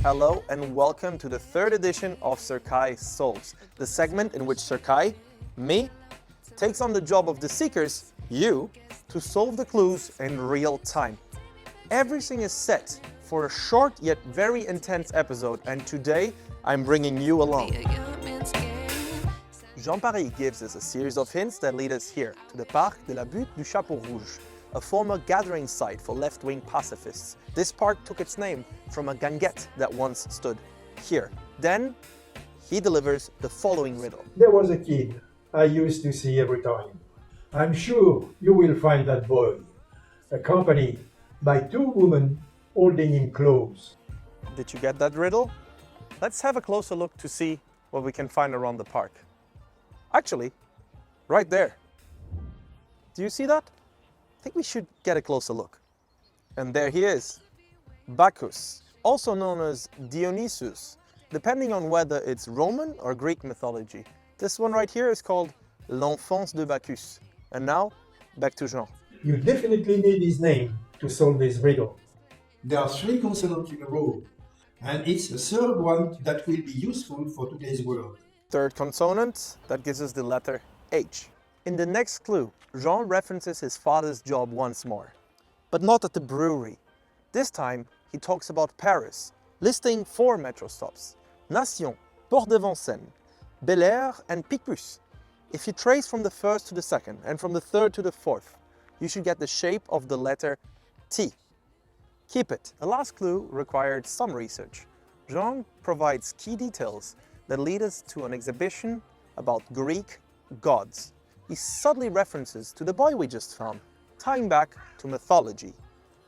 Hello and welcome to the third edition of Serkai Solves, the segment in which Serkai, me, takes on the job of the seekers, you, to solve the clues in real time. Everything is set for a short yet very intense episode, and today I'm bringing you along. Jean-Paris gives us a series of hints that lead us here, to the Parc de la Butte du Chapeau Rouge, a former gathering site for left-wing pacifists. This park took its name from a ganguette that once stood here. Then, he delivers the following riddle. There was a kid I used to see every time. I'm sure you will find that boy, accompanied by two women holding him close. Did you get that riddle? Let's have a closer look to see what we can find around the park. Actually, right there. Do you see that? I think we should get a closer look. And there he is, Bacchus, also known as Dionysus, depending on whether it's Roman or Greek mythology. This one right here is called l'enfance de Bacchus. And now, back to Jean. You definitely need his name to solve this riddle. There are three consonants in a row, and it's the third one that will be useful for today's world. Third consonant, that gives us the letter H. In the next clue, Jean references his father's job once more, but not at the brewery. This time, he talks about Paris, listing 4 metro stops: Nation, Port de Vincennes, Bel Air, and Picpus. If you trace from the first to the second and from the third to the fourth, you should get the shape of the letter T. Keep it. The last clue required some research. Jean provides key details that lead us to an exhibition about Greek gods. He subtly references to the boy we just found, tying back to mythology.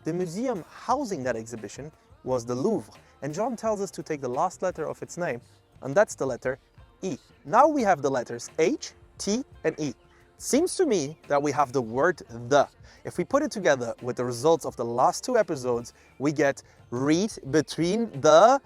The museum housing that exhibition was the Louvre, and Jean tells us to take the last letter of its name, and that's the letter E. Now we have the letters H, T, and E. Seems to me that we have the word the. If we put it together with the results of the last 2 episodes, we get read between the,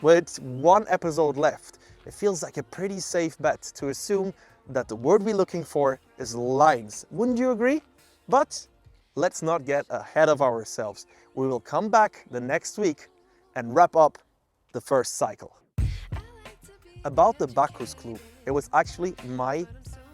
with 1 episode left. It feels like a pretty safe bet to assume that the word we're looking for is lines. Wouldn't you agree? But let's not get ahead of ourselves. We will come back the next week and wrap up the first cycle. About the Bacchus clue, it was actually my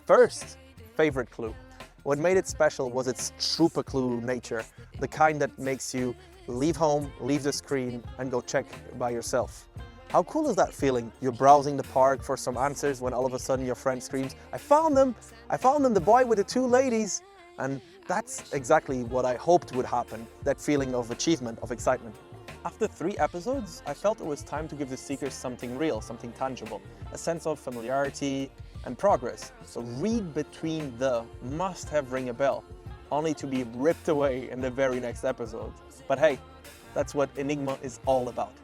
first favorite clue. What made it special was its trooper clue nature, the kind that makes you leave home, leave the screen, and go check by yourself. How cool is that feeling? You're browsing the park for some answers when all of a sudden your friend screams, I found them, the boy with the 2 ladies. And that's exactly what I hoped would happen, that feeling of achievement, of excitement. After 3 episodes, I felt it was time to give the seekers something real, something tangible, a sense of familiarity and progress. So read between the must have ring a bell, only to be ripped away in the very next episode. But hey, that's what Enigma is all about.